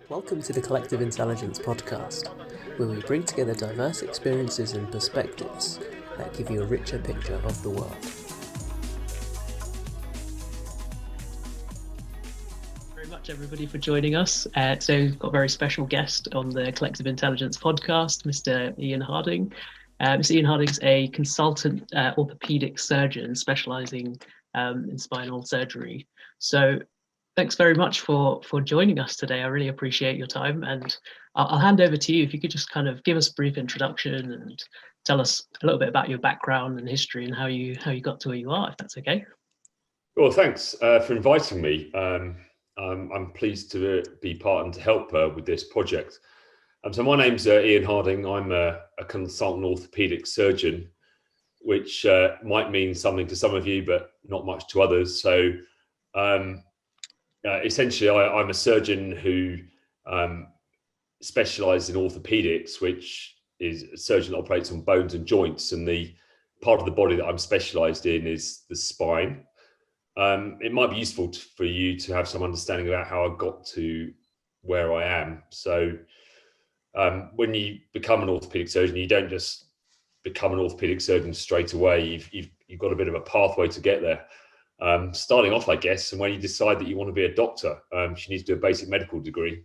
Welcome to the Collective Intelligence podcast, where we bring together diverse experiences and perspectives that give you a richer picture of the world. Very much, everybody, for joining us. So we've got a very special guest on the Collective Intelligence podcast, Mr. Ian Harding. Mr. Ian Harding is a consultant orthopaedic surgeon specialising in spinal surgery. So thanks very much for joining us today. I really appreciate your time, and I'll hand over to you. If you could just kind of give us a brief introduction and tell us a little bit about your background and history and how you got to where you are, if that's okay. Well, thanks for inviting me. I'm pleased to be part and to help with this project. So my name's Ian Harding. I'm a consultant orthopaedic surgeon, which might mean something to some of you, but not much to others. So essentially, I'm a surgeon who specialises in orthopaedics, which is a surgeon that operates on bones and joints. And the part of the body that I'm specialised in is the spine. It might be useful for you to have some understanding about how I got to where I am. So when you become an orthopaedic surgeon, you don't just become an orthopaedic surgeon straight away. You've got a bit of a pathway to get there. Starting off, I guess, and when you decide that you want to be a doctor, you need to do a basic medical degree.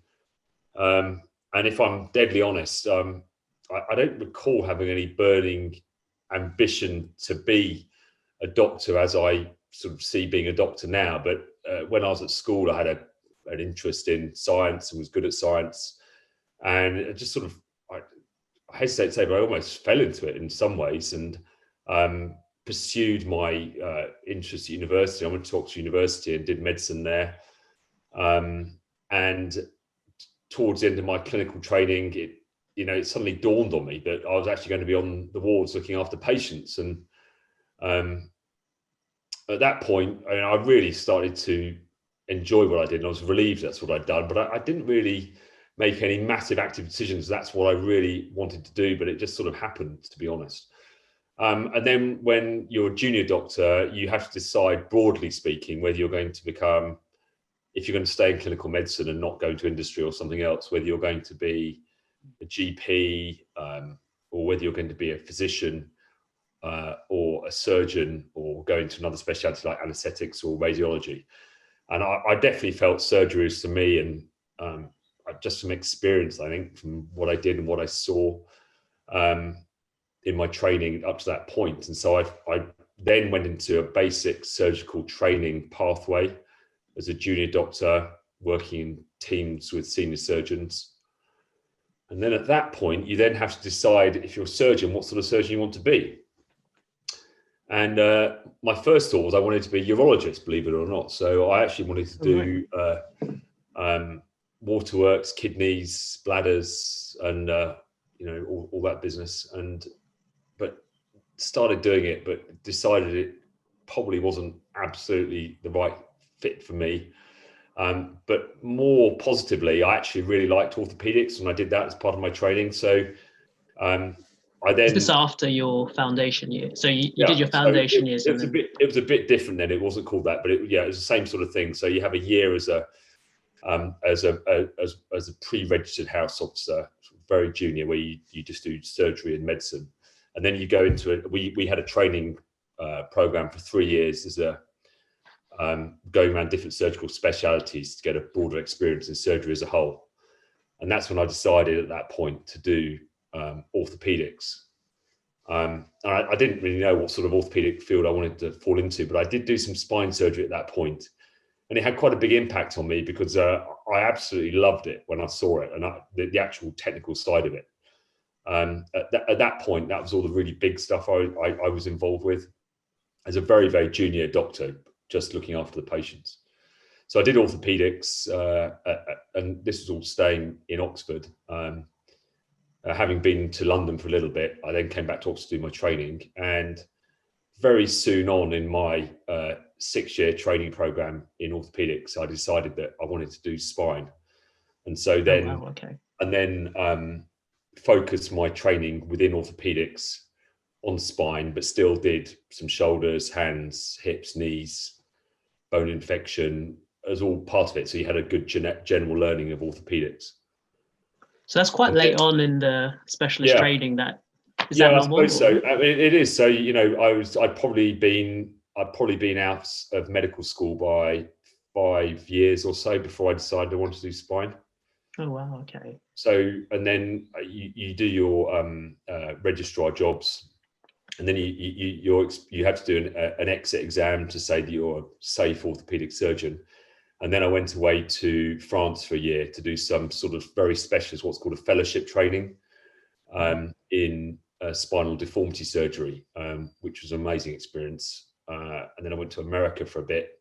And if I'm deadly honest, I don't recall having any burning ambition to be a doctor as I sort of see being a doctor now. But when I was at school, I had an interest in science and was good at science. And it just sort of, I hesitate to say, but I almost fell into it in some ways, and pursued my interest at university. I went to Oxford University and did medicine there. And towards the end of my clinical training, it suddenly dawned on me that I was actually going to be on the wards looking after patients. And at that point, I really started to enjoy what I did, and I was relieved that's what I'd done. But I didn't really make any massive active decisions. That's what I really wanted to do, but it just sort of happened, to be honest. And then when you're a junior doctor, you have to decide, broadly speaking, whether you're going to become, if you're going to stay in clinical medicine and not go into industry or something else, whether you're going to be a GP or whether you're going to be a physician or a surgeon or go into another specialty like anaesthetics or radiology. And I definitely felt surgery was for me, and just from experience, I think, from what I did and what I saw in my training up to that point. And so I then went into a basic surgical training pathway as a junior doctor, working in teams with senior surgeons. And then at that point, you then have to decide, if you're a surgeon, what sort of surgeon you want to be. And my first thought was I wanted to be a urologist, believe it or not. So I actually wanted to do waterworks, kidneys, bladders, and all that business. But started doing it, but decided it probably wasn't absolutely the right fit for me. But more positively, I actually really liked orthopaedics, and I did that as part of my training. So I then. Is this after your foundation year? So you did your foundation years. It was a bit different then. It wasn't called that, but it was the same sort of thing. So you have a year as a pre-registered house officer, very junior, where you just do surgery and medicine, and then you go into it. We had a training program for 3 years as going around different surgical specialities to get a broader experience in surgery as a whole. And that's when I decided at that point to do orthopedics. I didn't really know what sort of orthopedic field I wanted to fall into, but I did do some spine surgery at that point. And it had quite a big impact on me because I absolutely loved it when I saw it, and the actual technical side of it. At that point, that was all the really big stuff I was involved with as a very, very junior doctor, just looking after the patients. So I did orthopedics, and this was all staying in Oxford. Having been to London for a little bit, I then came back to Oxford to do my training, and very soon on in my 6-year training program in orthopedics, I decided that I wanted to do spine. And so then focused my training within orthopedics on spine, but still did some shoulders, hands, hips, knees, bone infection, as all part of it. So you had a good general learning of orthopedics. So that's quite late on in the specialist training. That is that normal? I suppose so. I mean, it is. So I'd probably been out of medical school by 5 years or so before I decided I wanted to do spine. Oh wow, okay. So, and then you do your registrar jobs, and then you have to do an exit exam to say that you're a safe orthopaedic surgeon. And then I went away to France for a year to do some sort of very specialist, what's called a fellowship training in spinal deformity surgery, which was an amazing experience. And then I went to America for a bit,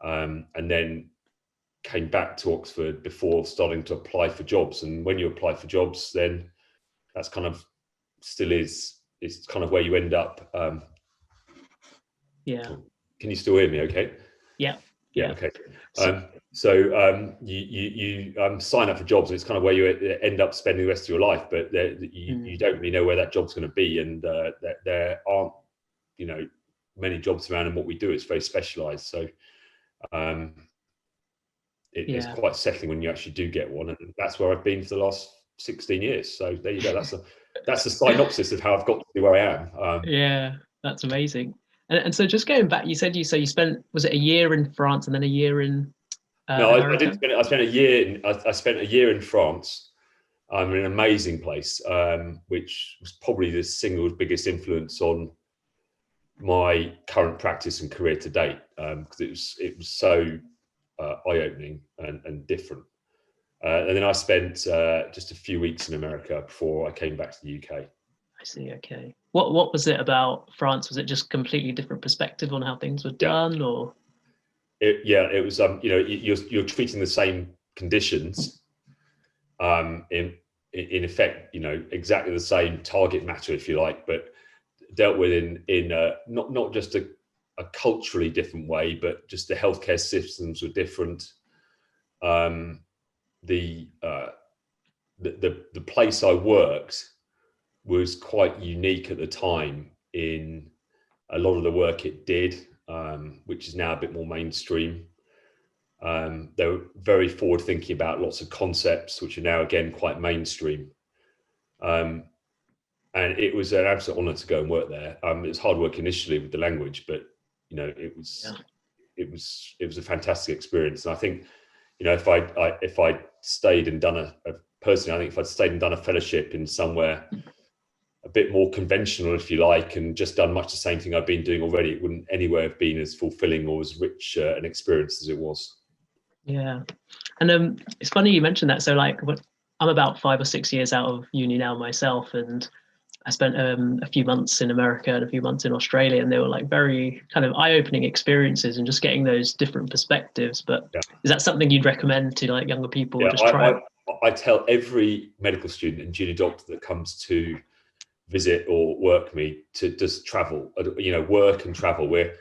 and then came back to Oxford before starting to apply for jobs. And when you apply for jobs, then that's kind of it's kind of where you end up. Can you still hear me okay? Yeah. Okay. You sign up for jobs, and it's kind of where you end up spending the rest of your life, but you don't really know where that job's going to be, and there aren't many jobs around, and what we do is very specialized. So it's quite settling when you actually do get one, and that's where I've been for the last 16 years. So there you go. That's a synopsis of how I've got to where I am. That's amazing. And so just going back, you said you spent, was it a year in France and then a year in No, America? I didn't spend it. I spent a year I spent a year in France, in an amazing place, which was probably the single biggest influence on my current practice and career to date, because it was so eye-opening and different. And then I spent just a few weeks in America before I came back to the UK. I see. Okay. What was it about France? Was it just completely different perspective on how things were done, or? It was. You're treating the same conditions, in effect, exactly the same target matter, if you like, but dealt with in not just a culturally different way, but just the healthcare systems were different. The place I worked was quite unique at the time in a lot of the work it did, which is now a bit more mainstream. They were very forward thinking about lots of concepts, which are now again quite mainstream. And it was an absolute honor to go and work there. It was hard work initially with the language, but it was a fantastic experience. And I think, if I'd stayed and done personally, I think if I'd stayed and done a fellowship in somewhere a bit more conventional, if you like, and just done much the same thing I've been doing already, it wouldn't anywhere have been as fulfilling or as rich an experience as it was. Yeah. And it's funny you mentioned that. So I'm about 5 or 6 years out of uni now myself, and I spent a few months in America and a few months in Australia, and they were very kind of eye-opening experiences and just getting those different perspectives. But is that something you'd recommend to younger people? Just try I tell every medical student and junior doctor that comes to visit or work me to just travel, work and travel. Where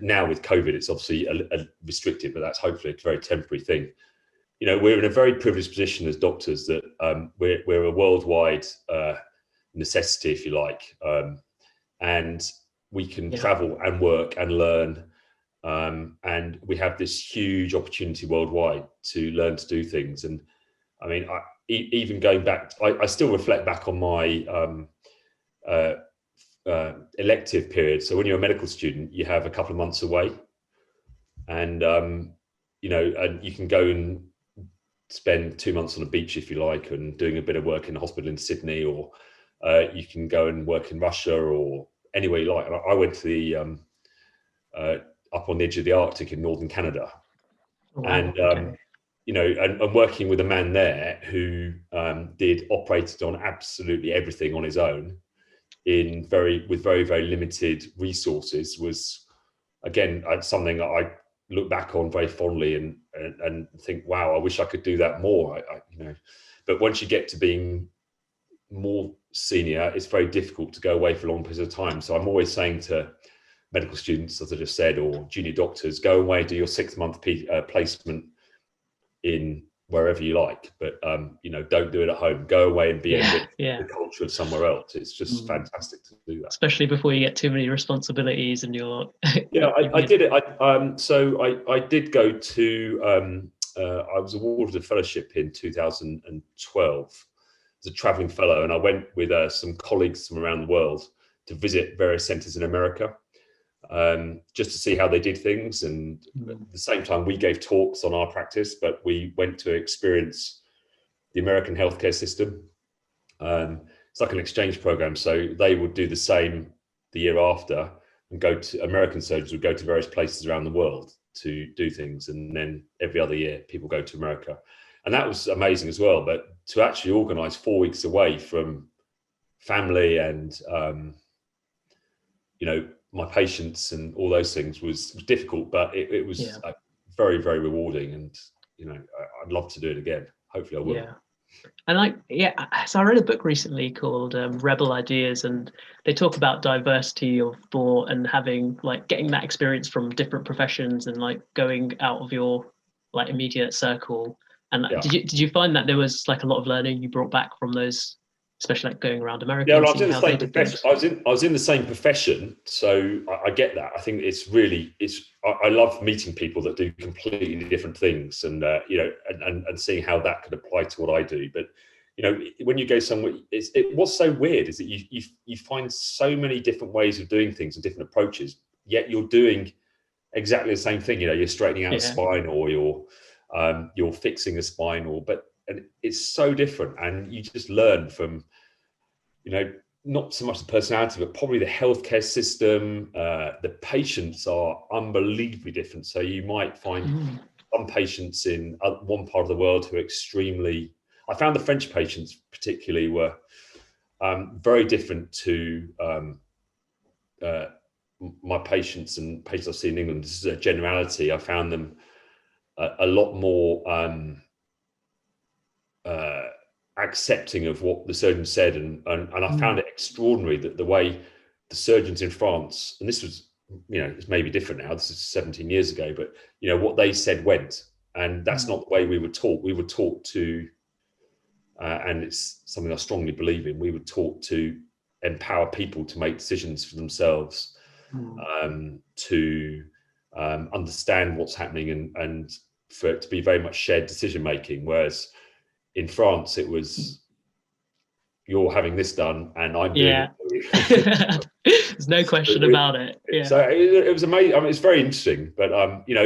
now with COVID, it's obviously a restricted, but that's hopefully a very temporary thing. We're in a very privileged position as doctors that we're a worldwide necessity, if you like, and we can travel and work and learn, and we have this huge opportunity worldwide to learn to do things. And I mean, even going back, I still reflect back on my elective period. So when you're a medical student, you have a couple of months away, and and you can go and spend 2 months on a beach, if you like, and doing a bit of work in a hospital in Sydney, or you can go and work in Russia or anywhere you like. I went to the up on the edge of the Arctic in northern Canada. Oh, wow. And okay. And working with a man there who operated on absolutely everything on his own with very, very limited resources was, again, something that I look back on very fondly and think, wow, I wish I could do that more. But once you get to being more senior, it's very difficult to go away for long periods of time. So I'm always saying to medical students, as I just said, or junior doctors, go away, do your 6-month placement in wherever you like, but don't do it at home. Go away and be enriched yeah. with the culture of somewhere else. It's just fantastic to do that, especially before you get too many responsibilities and you're I did it. I did go to I was awarded a fellowship in 2012 as a traveling fellow, and I went with some colleagues from around the world to visit various centers in America, just to see how they did things. And at the same time, we gave talks on our practice, but we went to experience the American healthcare system. It's like an exchange program, so they would do the same the year after, and go to American surgeons would go to various places around the world to do things, and then every other year people go to America, and that was amazing as well. But to actually organize 4 weeks away from family and my patients and all those things was difficult, but it was very, very rewarding, and I'd love to do it again. Hopefully I will. Yeah. And so I read a book recently called Rebel Ideas, and they talk about diversity of thought and having getting that experience from different professions and going out of your immediate circle. And did you find that there was a lot of learning you brought back from those, especially going around America? Yeah, well, I was in the same profession. I was in the same profession, so I get that. I think I love meeting people that do completely different things, and and seeing how that could apply to what I do. But when you go somewhere, what's so weird is that you find so many different ways of doing things and different approaches, yet you're doing exactly the same thing. You're straightening out a spine, or you're fixing a spine, and it's so different, and you just learn from not so much the personality, but probably the healthcare system. The patients are unbelievably different, so you might find some patients in one part of the world who are extremely, I found the French patients particularly were very different to my patients and patients I've seen in England. This is a generality. I found them a lot more accepting of what the surgeon said, and I found it extraordinary that the way the surgeons in France, and this was it's maybe different now, this is 17 years ago, but what they said went, and that's not the way we were taught. We were taught to and it's something I strongly believe in, we were taught to empower people to make decisions for themselves, to understand what's happening, and for it to be very much shared decision making, whereas in France, it was, you're having this done and I'm doing it. There's no question about it. Yeah. So it was amazing. I mean, it's very interesting, but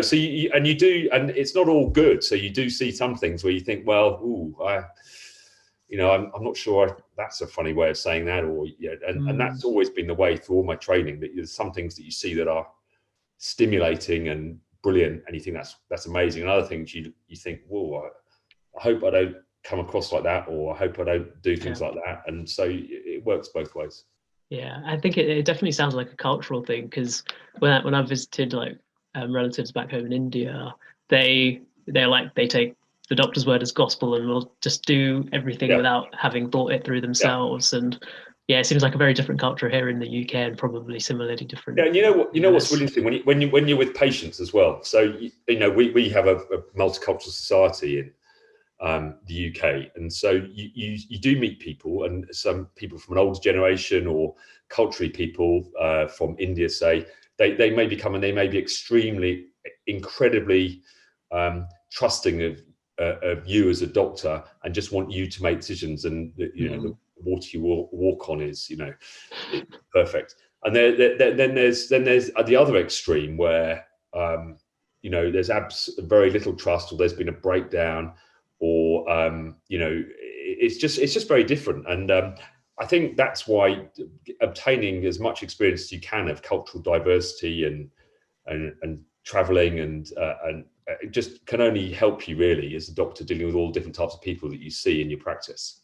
so you do, and it's not all good. So you do see some things where you think, well, I'm not sure that's a funny way of saying that, or and that's always been the way through all my training, that there's some things that you see that are stimulating and brilliant, and you think that's amazing, and other things you think, whoa, I hope I don't come across like that, or I hope I don't do things like that. And so it works both ways. Yeah, I think it definitely sounds like a cultural thing, because when I visited relatives back home in India, they take the doctor's word as gospel and will just do everything without having thought it through themselves. And it seems like a very different culture here in the UK, and probably similarly different. Yeah, and what's really interesting when you're with patients as well. So we have a multicultural society in the UK, and so you do meet people, and some people from an older generation, or culturally people from India, say they may become, and they may be incredibly trusting of you as a doctor, and just want you to make decisions, and the water you walk on is perfect. And then there's the other extreme where there's very little trust, or there's been a breakdown, or it's just very different. And I think that's why obtaining as much experience as you can of cultural diversity and traveling and it just can only help you really as a doctor, dealing with all different types of people that you see in your practice.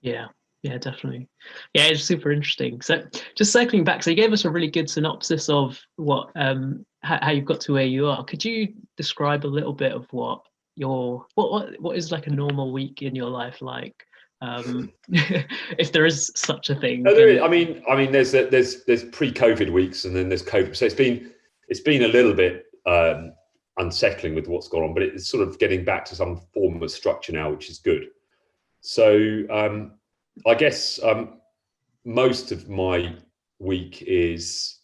Yeah, definitely. Yeah, it's super interesting. So just circling back, so you gave us a really good synopsis of what how you've got to where you are. Could you describe a little bit of what is like a normal week in your life like, if there is such a thing? No, there is. I mean there's pre-COVID weeks, and then there's COVID, so it's been a little bit unsettling with what's gone on, but it's sort of getting back to some form of structure now, which is good. So I guess most of my week is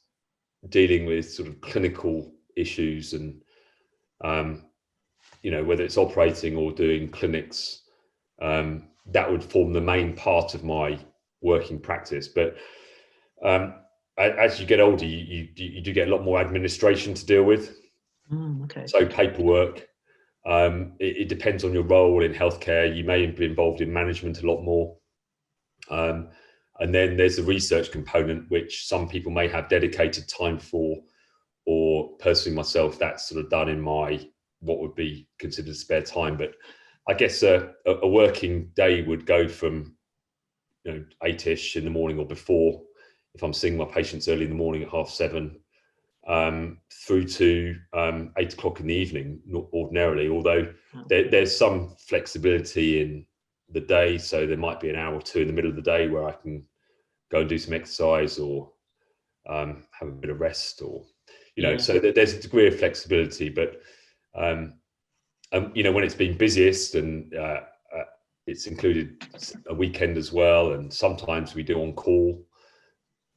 dealing with sort of clinical issues and whether it's operating or doing clinics, that would form the main part of my working practice. But as you get older, you do get a lot more administration to deal with. Okay. So paperwork. It depends on your role in healthcare. You may be involved in management a lot more. And then there's the research component, which some people may have dedicated time for, or personally myself, that's sort of done in my what would be considered spare time. But I guess a working day would go from 8ish in the morning or before, if I'm seeing my patients early in the morning at 7:30, through to 8 o'clock in the evening ordinarily, although there's some flexibility in the day, so there might be an hour or two in the middle of the day where I can go and do some exercise or have a bit of rest, or so there's a degree of flexibility. But when it's been busiest, and it's included a weekend as well, and sometimes we do on call,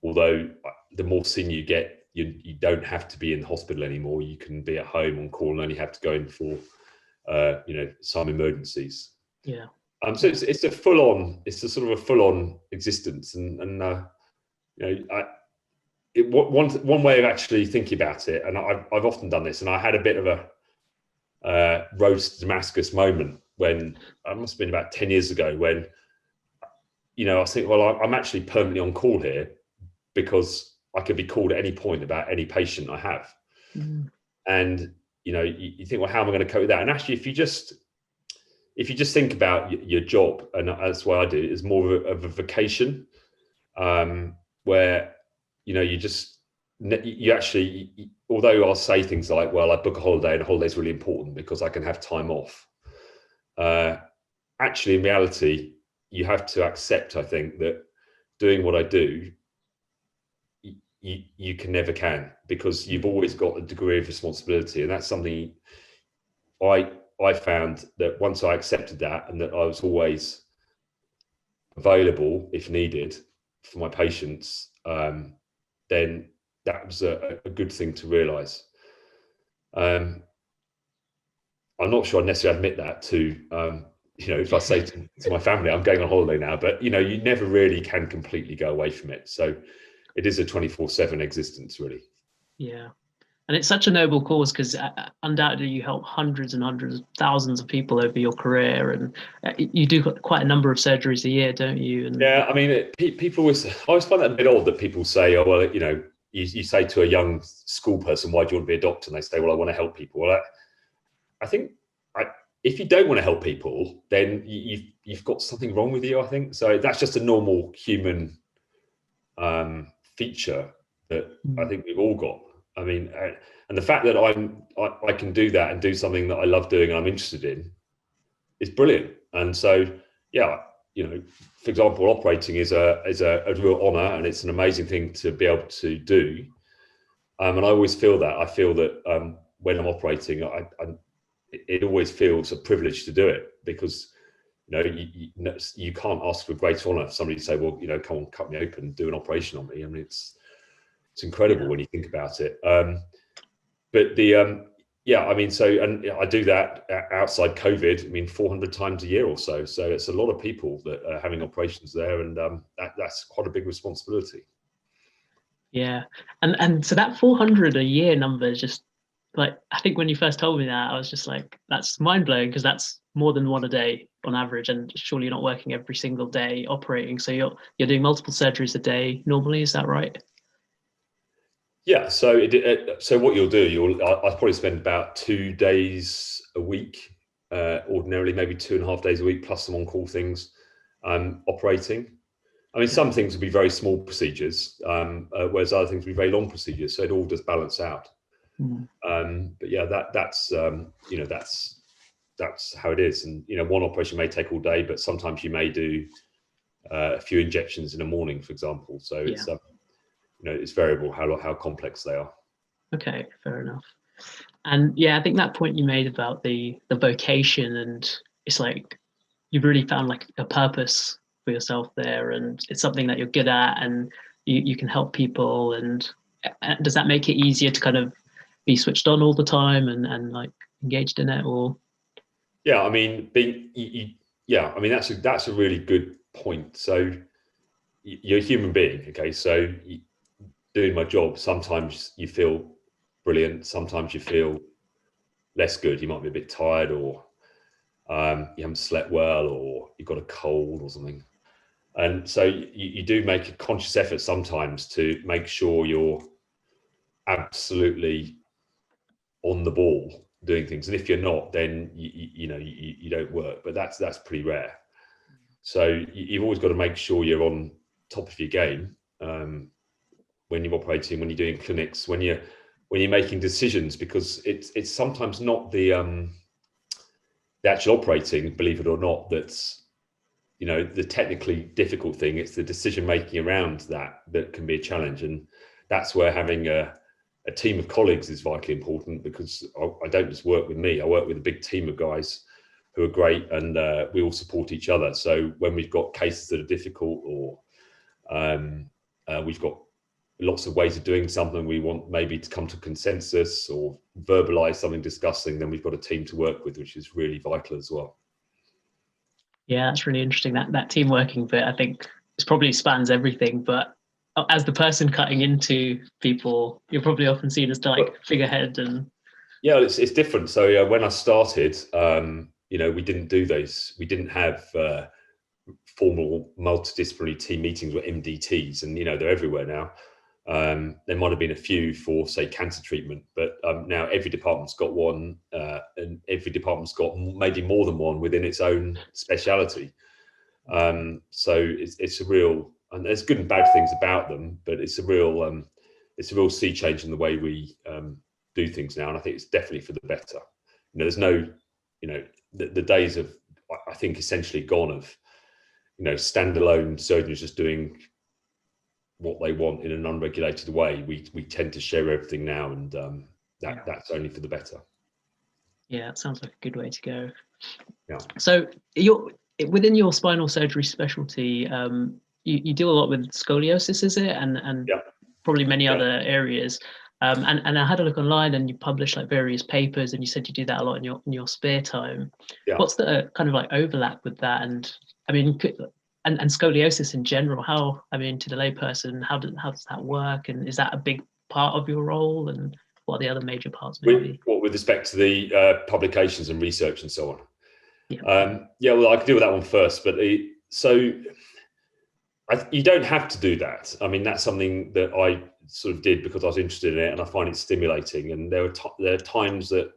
although the more senior you get, you don't have to be in the hospital anymore. You can be at home on call and only have to go in for some emergencies. So it's a full-on, it's a sort of a full-on existence, and one way of actually thinking about it, and I've often done this, and I had a bit of a road to Damascus moment when I must have been about 10 years ago, when I was thinking, well, I'm actually permanently on call here because I could be called at any point about any patient I have. And you think, well, how am I going to cope with that? And actually, if you just think about your job, and that's why I do it, is more of a vacation, where you actually, although I'll say things like, well, I book a holiday and a holiday is really important because I can have time off. Actually, in reality, you have to accept, I think, that doing what I do, you never can, because you've always got a degree of responsibility. And that's something I found, that once I accepted that, and that I was always available if needed for my patients, then that was a good thing to realise. I'm not sure I necessarily admit that to, if I say to my family, I'm going on holiday now, but, you never really can completely go away from it. So it is a 24/7 existence, really. Yeah. And it's such a noble cause, because undoubtedly you help hundreds and hundreds of thousands of people over your career, and you do quite a number of surgeries a year, don't you? And yeah, I mean, people I always find that a bit odd that people say, oh, well, you say to a young school person, why do you want to be a doctor? And they say, well, I want to help people. Well, I think if you don't want to help people, then you've got something wrong with you, I think. So that's just a normal human feature that I think we've all got. I mean, and the fact that I can do that and do something that I love doing and I'm interested in is brilliant. And so, yeah, for example, operating is a real honour, and it's an amazing thing to be able to do. And I always feel that. I feel that when I'm operating, it always feels a privilege to do it, because you can't ask for greater honour for somebody to say, well, come on, cut me open, do an operation on me. I mean, it's incredible when you think about it. But I mean, so, and I do that outside COVID, I mean, 400 times a year or so. So it's a lot of people that are having operations there, and that's quite a big responsibility. Yeah. And so that 400 a year number is just, like, I think when you first told me that, I was just like, that's mind blowing, because that's more than one a day on average, and surely you're not working every single day operating. So you're doing multiple surgeries a day normally, is that right? Yeah. So what you'll do, I'll probably spend about 2 days a week, ordinarily, maybe 2.5 days a week, plus some on-call things, operating. I mean, some things will be very small procedures, whereas other things will be very long procedures. So it all does balance out. But yeah, that's how it is. And one operation may take all day, but sometimes you may do a few injections in the morning, for example. So it's it's variable how complex they are. Okay, fair enough. And yeah, I think that point you made about the vocation, and it's like you've really found like a purpose for yourself there, and it's something that you're good at, and you can help people. And does that make it easier to kind of be switched on all the time and like engaged in it? Or Yeah, I mean, yeah, I mean that's a really good point. So you're a human being, okay? So doing my job, sometimes you feel brilliant, sometimes you feel less good. You might be a bit tired, or you haven't slept well, or you've got a cold or something. And so you do make a conscious effort sometimes to make sure you're absolutely on the ball doing things. And if you're not, then you don't work. But that's pretty rare. So you've always got to make sure you're on top of your game when you're operating, when you're doing clinics, when you're making decisions, because it's sometimes not the actual operating, believe it or not, that's the technically difficult thing. It's the decision making around that can be a challenge, and that's where having a team of colleagues is vitally important, because I don't just work with me. I work with a big team of guys who are great, and we all support each other. So when we've got cases that are difficult, or we've got lots of ways of doing something, we want maybe to come to consensus or verbalize something disgusting, then we've got a team to work with, which is really vital as well. yeah, that's really interesting. That team working bit, I think, it probably spans everything. But as the person cutting into people, you're probably often seen as like figurehead. And yeah, it's different. So when I started, we didn't do those. We didn't have formal multidisciplinary team meetings with MDTs, and they're everywhere now. There might have been a few for, say, cancer treatment, but now every department's got one, and every department's got maybe more than one within its own speciality. So it's a real, and there's good and bad things about them, but it's a real sea change in the way we do things now, and I think it's definitely for the better. There's no, the days of, I think, essentially gone of, standalone surgeons just doing what they want in an unregulated way. We tend to share everything now, and that's only for the better. Yeah, it sounds like a good way to go. Yeah. So within your spinal surgery specialty, you deal a lot with scoliosis, is it? And yeah. Probably many other areas. And I had a look online, and you publish like various papers, and you said you do that a lot in your spare time. Yeah. What's the kind of like overlap with that? And I mean, and scoliosis in general, to the layperson, how does that work? And is that a big part of your role? And what are the other major parts maybe? With respect to the publications and research and so on? Yeah. Well, I could deal with that one first, but you don't have to do that. I mean, that's something that I sort of did because I was interested in it, and I find it stimulating. And there are times that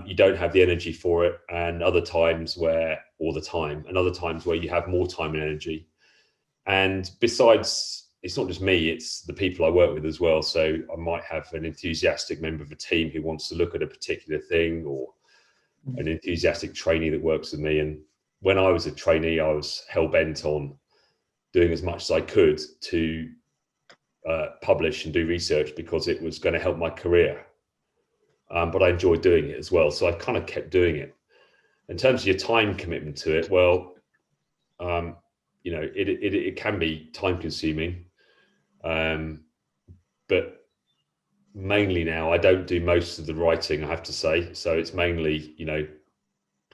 you don't have the energy for it, and other times where you have more time and energy. And besides, it's not just me, it's the people I work with as well. So I might have an enthusiastic member of a team who wants to look at a particular thing, or an enthusiastic trainee that works with me. And when I was a trainee, I was hell-bent on doing as much as I could to publish and do research, because it was going to help my career. But I enjoyed doing it as well. So I kind of kept doing it. In terms of your time commitment to it, well, it can be time consuming. But mainly now I don't do most of the writing, I have to say. So it's mainly,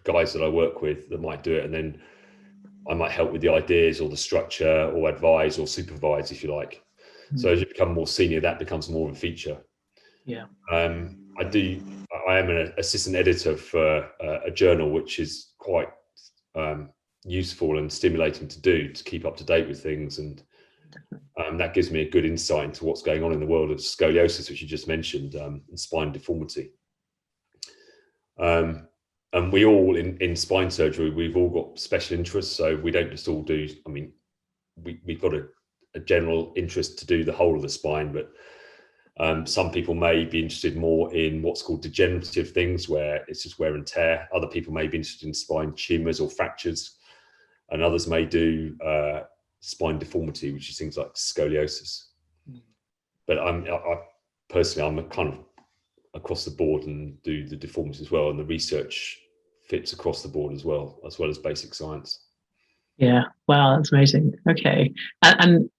guys that I work with that might do it. And then I might help with the ideas or the structure, or advise or supervise, if you like. So as you become more senior, that becomes more of a feature. Yeah. I am an assistant editor for a journal, which is quite useful and stimulating to do, to keep up to date with things. And that gives me a good insight into what's going on in the world of scoliosis, which you just mentioned, and spine deformity. And we all in spine surgery, we've all got special interests. So we don't just all do, we've got a general interest to do the whole of the spine, but some people may be interested more in what's called degenerative things, where it's just wear and tear. Other people may be interested in spine tumors or fractures, and others may do spine deformity, which is things like scoliosis. But I personally, I'm a kind across the board and do the deformities as well, and the research fits across the board as well as basic science. Yeah, wow, that's amazing. Okay, and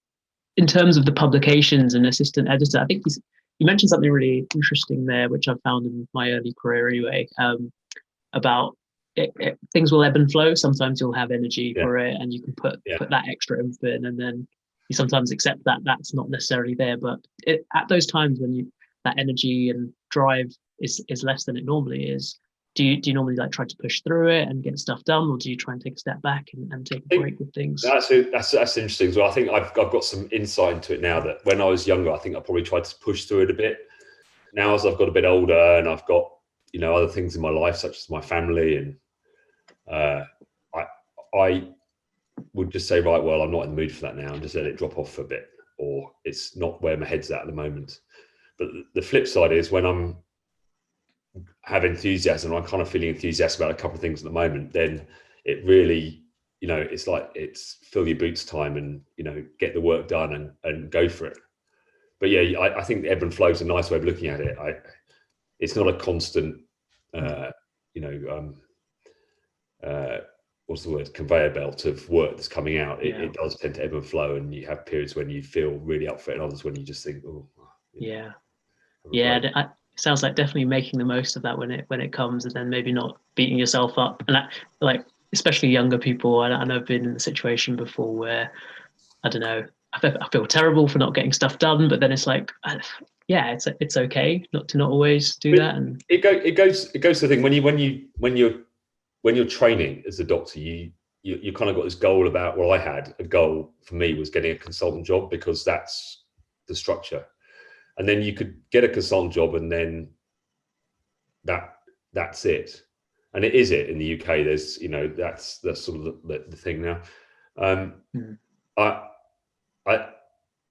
in terms of the publications and assistant editor, I think you mentioned something really interesting there, which I've found in my early career anyway, about things will ebb and flow. Sometimes you'll have energy for it, and you can put that extra oomph in, and then you sometimes accept that that's not necessarily there. But at those times when that energy and drive is less than it normally is, do you normally like try to push through it and get stuff done, or do you try and take a step back and take a break with things? That's interesting as well. I think I've got some insight into it now, that when I was younger, I think I probably tried to push through it a bit. Now, as I've got a bit older and I've got, you know, other things in my life, such as my family, and I would just say, right, well, I'm not in the mood for that now, and just let it drop off for a bit, or it's not where my head's at the moment. But the flip side is, when I'm have enthusiasm, I'm kind of feeling enthusiastic about a couple of things at the moment, then it really, you know, it's like, it's fill your boots time, and, you know, get the work done and go for it. But yeah, I think the ebb and flow is a nice way of looking at it. It's not a constant, what's the word, conveyor belt of work that's coming out. It does tend to ebb and flow, and you have periods when you feel really up for it, and others when you just think, oh, yeah. It sounds like definitely making the most of that when it comes, and then maybe not beating yourself up. And like, especially younger people, I know I've been in a situation before where, I don't know, I feel terrible for not getting stuff done, but then it's like, it's okay not to always do that. And it goes to the thing, when you're training as a doctor, you kind of got this goal about, well, I had a goal for me was getting a consultant job, because that's the structure. And then you could get a consultant job, and then that's it. And it is it in the UK. There's, you know, that's sort of the thing now.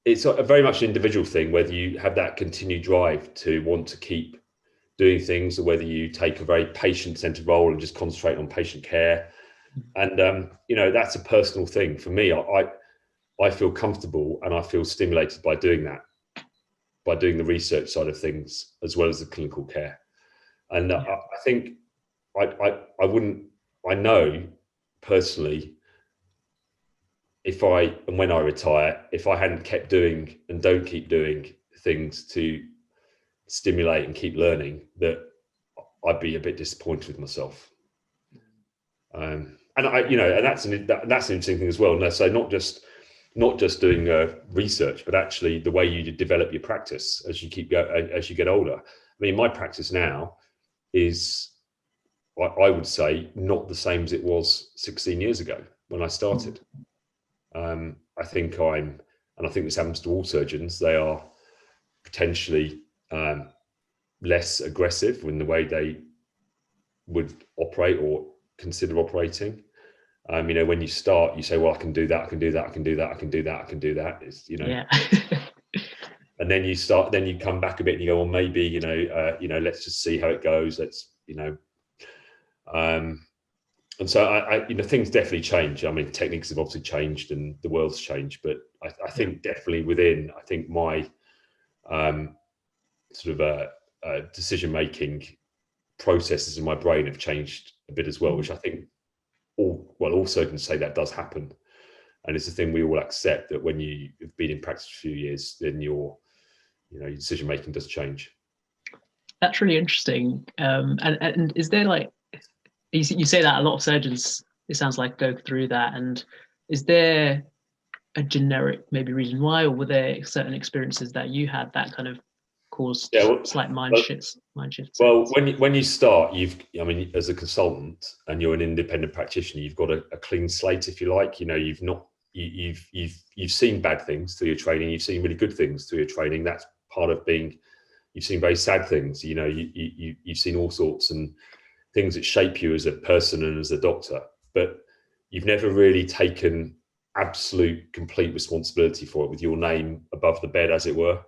It's a very much an individual thing, whether you have that continued drive to want to keep doing things, or whether you take a very patient-centered role and just concentrate on patient care. And you know, that's a personal thing. For me, I feel comfortable and I feel stimulated by doing that, by doing the research side of things as well as the clinical care. And I think I know personally, when I retire, if I hadn't kept doing and don't keep doing things to stimulate and keep learning, that I'd be a bit disappointed with myself. And that's an interesting thing as well. And so not just doing research, but actually the way you develop your practice as you get older. I mean, my practice now is, I would say, not the same as it was 16 years ago when I started. I think this happens to all surgeons, they are potentially less aggressive in the way they would operate or consider operating. You know, when you start, you say, well, I can do that, I can do that, I can do that, I can do that, I can do that. It's, you know, and then you come back a bit and you go, well, maybe, let's just see how it goes. Let's, and so things definitely change. I mean, techniques have obviously changed and the world's changed, but I think definitely I think my sort of decision-making processes in my brain have changed a bit as well, which I think all surgeons say that does happen. And it's a thing we all accept, that when you've been in practice for a few years, then your decision-making does change. That's really interesting. And is there, like, you say that a lot of surgeons, it sounds like, go through that, and is there a generic maybe reason why, or were there certain experiences that you had that kind of caused slight mind shifts? Well, when you start, as a consultant and you're an independent practitioner, you've got a clean slate, if you like. You've seen bad things through your training, you've seen really good things through your training. That's part of being. You've seen very sad things. You've seen all sorts, and things that shape you as a person and as a doctor, but you've never really taken absolute complete responsibility for it, with your name above the bed, as it were.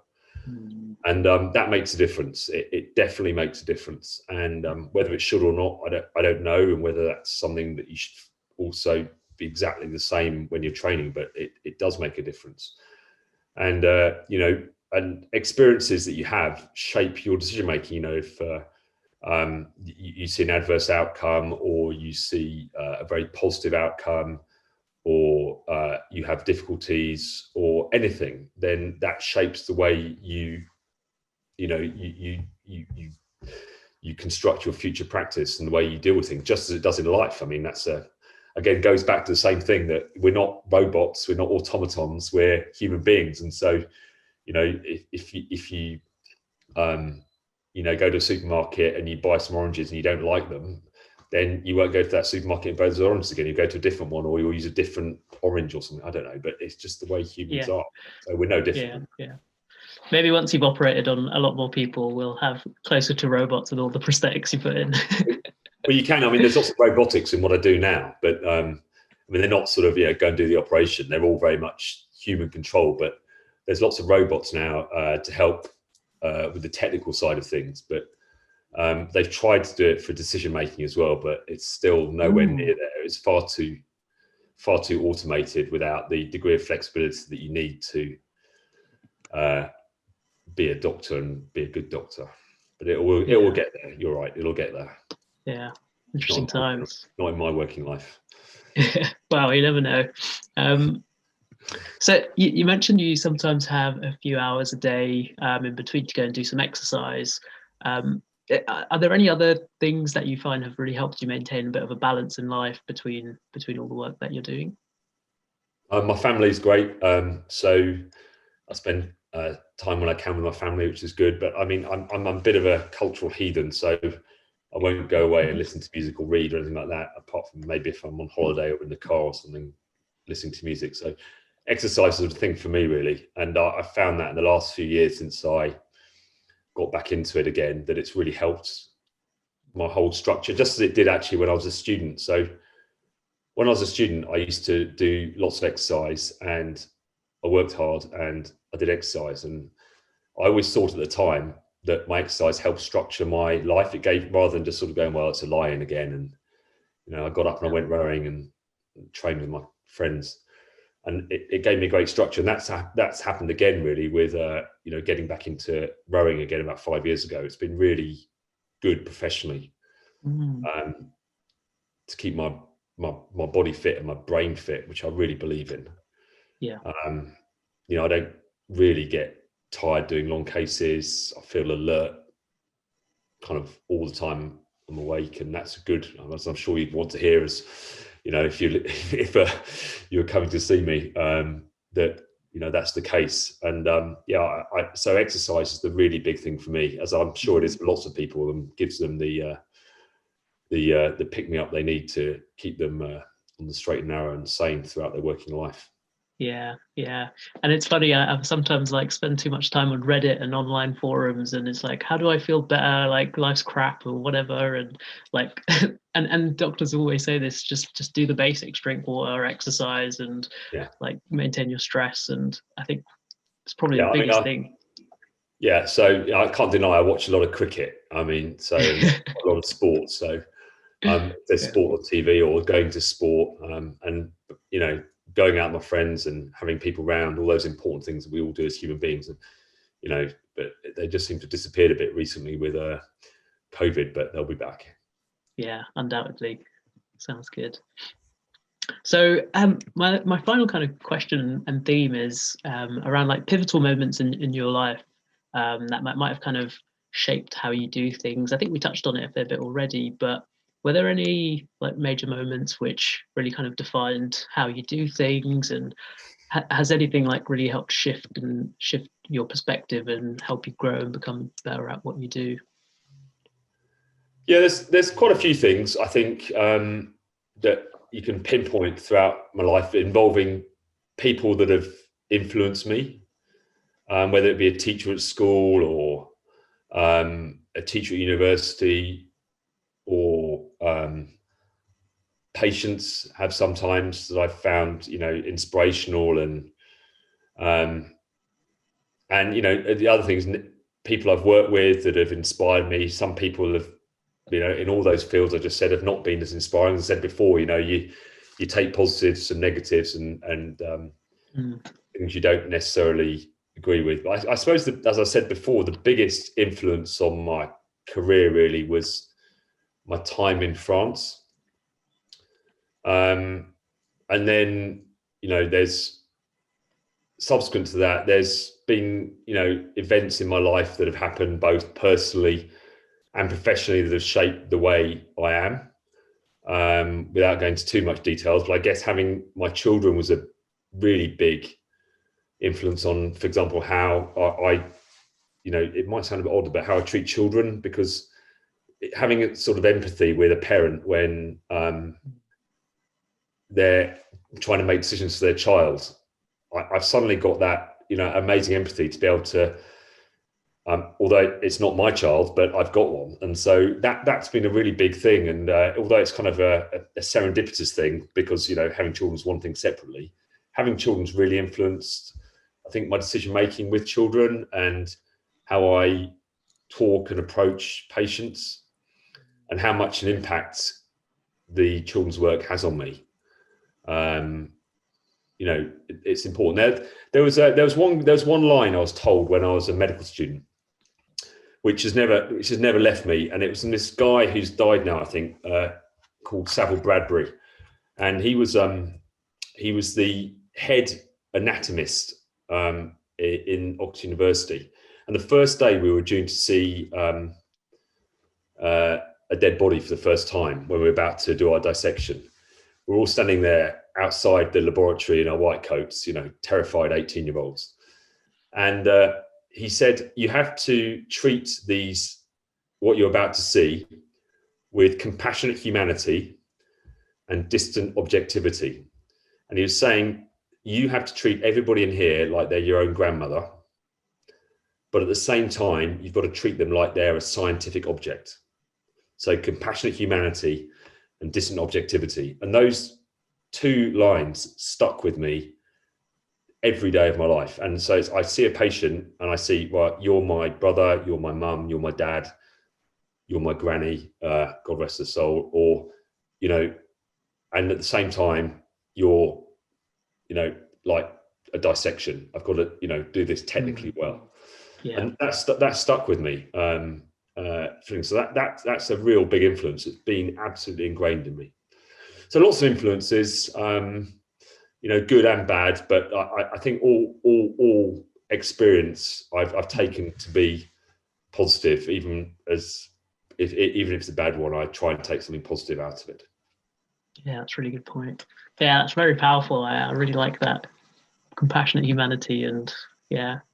And that makes a difference. It definitely makes a difference. And whether it should or not, I don't know, and whether that's something that you should also be exactly the same when you're training, but it does make a difference. And and experiences that you have shape your decision making. You know, if you see an adverse outcome, or you see a very positive outcome, or you have difficulties or anything, then that shapes the way you construct your future practice and the way you deal with things, just as it does in life. I mean, that's again goes back to the same thing, that we're not robots, we're not automatons, we're human beings. And so, you know, if you go to a supermarket and you buy some oranges and you don't like them, then you won't go to that supermarket and buy those oranges again. You go to a different one, or you'll use a different orange or something. I don't know, but it's just the way humans are. So we're no different. Yeah. Maybe once you've operated on a lot more people, we'll have closer to robots with all the prosthetics you put in. Well, you can. I mean, there's lots of robotics in what I do now, but I mean, they're not sort of, go and do the operation. They're all very much human control, but there's lots of robots now to help with the technical side of things. But they've tried to do it for decision making as well, but it's still nowhere near there. It's far too automated without the degree of flexibility that you need to be a doctor and be a good doctor. But it will get there. You're right, it'll get there. Yeah, interesting times. Not in my working life. Well, you never know. So you mentioned you sometimes have a few hours a day in between to go and do some exercise. Are there any other things that you find have really helped you maintain a bit of a balance in life between all the work that you're doing? My family's great. So I spend time when I can with my family, which is good. But I mean, I'm a bit of a cultural heathen, so I won't go away and listen to music or read or anything like that, apart from maybe if I'm on holiday or in the car or something, listening to music. So exercise is a thing for me, really. And I found that in the last few years since I got back into it again, that it's really helped my whole structure, just as it did actually when I was a student. So when I was a student, I used to do lots of exercise, and I worked hard and I did exercise. And I always thought at the time that my exercise helped structure my life. It gave, rather than just sort of going, well, it's a lie-in again. And, I got up and I went rowing and trained with my friends. And it gave me a great structure. And that's happened again, really, with, getting back into rowing again about 5 years ago. It's been really good professionally to keep my body fit and my brain fit, which I really believe in. Yeah. I don't really get tired doing long cases. I feel alert kind of all the time I'm awake, and that's good, as I'm sure you'd want to hear, as if you're coming to see me, that that's the case. And so exercise is the really big thing for me, as I'm sure it is for lots of people, and gives them the pick me up they need to keep them on the straight and narrow and sane throughout their working life. Yeah. And it's funny, I sometimes spend too much time on Reddit and online forums, and it's like, how do I feel better? Like, life's crap or whatever. And and doctors always say this, just do the basics, drink water, exercise, and maintain your stress. And I think it's probably the biggest thing. Yeah, so I can't deny I watch a lot of cricket. I mean, so a lot of sports. So there's sport on TV or going to sport, and going out with my friends and having people around, all those important things that we all do as human beings. And but they just seem to have disappeared a bit recently with COVID, but they'll be back. Yeah, undoubtedly. Sounds good. So my final kind of question and theme is around pivotal moments in your life that might have kind of shaped how you do things. I think we touched on it a fair bit already, but were there any major moments which really kind of defined how you do things, and has anything really helped shift your perspective and help you grow and become better at what you do? Yeah, there's quite a few things I think that you can pinpoint throughout my life involving people that have influenced me, whether it be a teacher at school or a teacher at university, or patients have sometimes that I've found inspirational, and the other things, people I've worked with that have inspired me. Some people have in all those fields I just said have not been as inspiring. As I said before, you take positives and negatives and things you don't necessarily agree with. I suppose that, as I said before, the biggest influence on my career really was my time in France. And then, there's subsequent to that, there's been, events in my life that have happened both personally and professionally that have shaped the way I am. Without going into too much details, but I guess having my children was a really big influence on, for example, how I it might sound a bit odd, but how I treat children, because having a sort of empathy with a parent when they're trying to make decisions for their child, I've suddenly got that, amazing empathy to be able to, although it's not my child, but I've got one. And so that's been a really big thing. And although it's kind of a serendipitous thing, because, having children's one thing separately, having children's really influenced, I think, my decision-making with children and how I talk and approach patients, and how much an impact the children's work has on me. It's important. There was one line I was told when I was a medical student, which has never left me, and it was from this guy who's died now, I think, called Savile Bradbury, and he was the head anatomist in Oxford University. And the first day we were due to see a dead body for the first time when we were about to do our dissection. We're all standing there outside the laboratory in our white coats, terrified 18-year-olds. And he said, you have to treat what you're about to see, with compassionate humanity and distant objectivity. And he was saying, you have to treat everybody in here like they're your own grandmother, but at the same time, you've got to treat them like they're a scientific object. So compassionate humanity and distant objectivity. And those two lines stuck with me every day of my life. And so I see a patient and I see, well, you're my brother, you're my mum, you're my dad, you're my granny, God rest her soul, or, and at the same time, you're, like a dissection. I've got to, do this technically well. Yeah. And that stuck with me. So that's a real big influence. It's been absolutely ingrained in me. So lots of influences, good and bad, but I think all experience I've taken to be positive, even if it's a bad one, I try and take something positive out of it. Yeah, that's a really good point. Yeah, that's very powerful. I really like that compassionate humanity, and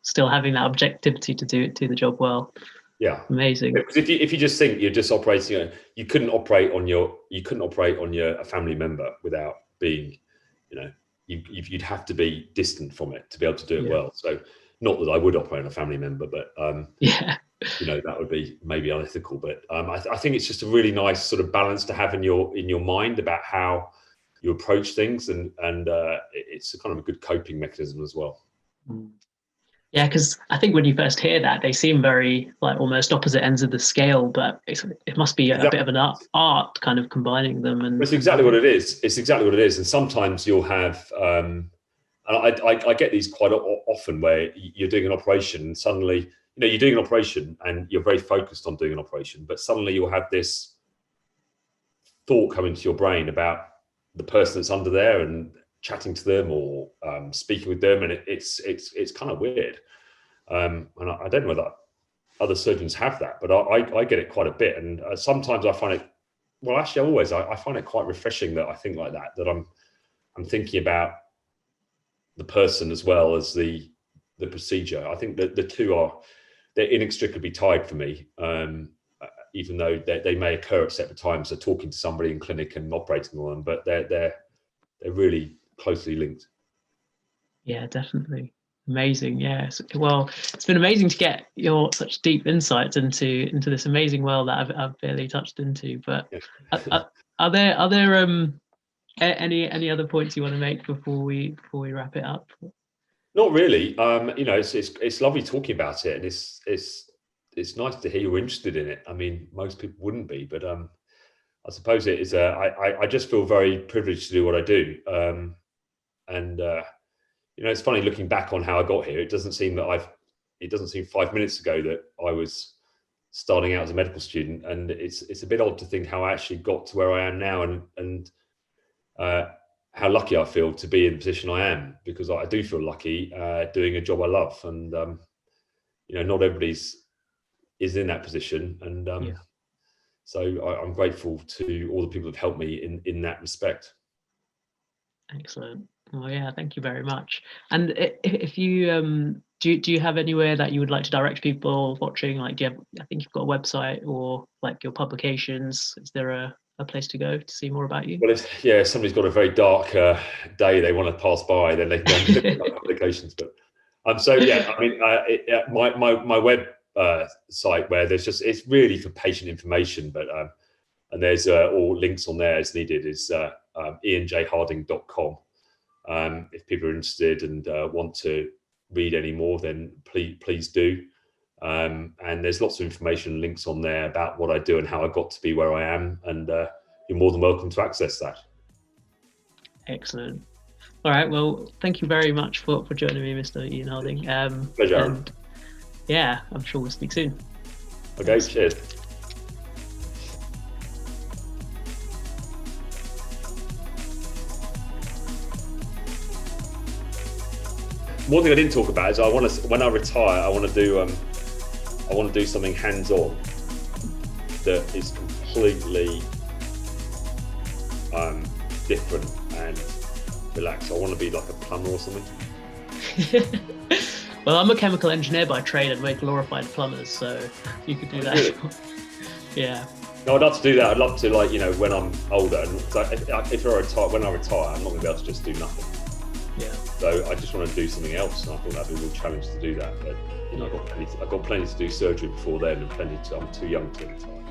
still having that objectivity to do the job well. Yeah, amazing. Because if you just think you're just operating, you couldn't operate on a family member without being, you'd have to be distant from it to be able to do it well. So not that I would operate on a family member, but that would be maybe unethical. But I think it's just a really nice sort of balance to have in your mind about how you approach things, and it's a kind of a good coping mechanism as well. Yeah, because I think when you first hear that, they seem very like almost opposite ends of the scale, but it must be a bit of an art kind of combining them. And it's exactly what it is. It's exactly what it is. And sometimes you'll have, and I get these quite often, where you're doing an operation and suddenly, you're doing an operation and you're very focused on doing an operation, but suddenly you'll have this thought come into your brain about the person that's under there and chatting to them or speaking with them, and it's kind of weird. And I don't know whether other surgeons have that, but I get it quite a bit. And sometimes I find it, well, actually always, I find it quite refreshing that I think like that I'm thinking about the person as well as the procedure. I think that the two they're inextricably tied for me, even though they may occur at separate times. So talking to somebody in clinic and operating on them, but they're really closely linked. Yeah, definitely. Amazing. Yes. Well, it's been amazing to get your such deep insights into this amazing world that I've barely touched into. But are there any other points you want to make before we wrap it up? Not really. It's lovely talking about it, and it's nice to hear you're interested in it. I mean, most people wouldn't be, but I suppose it is. I just feel very privileged to do what I do, and it's funny looking back on how I got here. It doesn't seem 5 minutes ago that I was starting out as a medical student, and it's a bit odd to think how I actually got to where I am now, and how lucky I feel to be in the position I am, because I do feel lucky doing a job I love, and not everybody's is in that position, and so I'm grateful to all the people who've helped me in that respect. Excellent. Well, yeah, thank you very much. And if you do you have anywhere that you would like to direct people watching? Like, do you have, I think you've got a website or like your publications? Is there a place to go to see more about you? Well, if somebody's got a very dark day they want to pass by, then they can go and look at publications. But so yeah, I mean, my web site, where it's really for patient information, but and there's all links on there as needed, is ianjharding.com. If people are interested and want to read any more, then please do. And there's lots of information and links on there about what I do and how I got to be where I am, and you're more than welcome to access that. Excellent. All right, well, thank you very much for joining me, Mr. Ian Harding. Pleasure. And yeah, I'm sure we'll speak soon. Okay, Thanks. cheers. One thing I didn't talk about is when I retire, I want to do something hands-on that is completely different and relaxed. I want to be like a plumber or something. Well, I'm a chemical engineer by trade, and we're glorified plumbers, so you could do that. Really? Yeah. No, I'd love to do that. I'd love to, when I'm older, and when I retire, I'm not going to be able to just do nothing. Yeah. So I just want to do something else, and I thought that'd be a real challenge to do that. But I've got plenty to do surgery before then, and I'm too young to retire.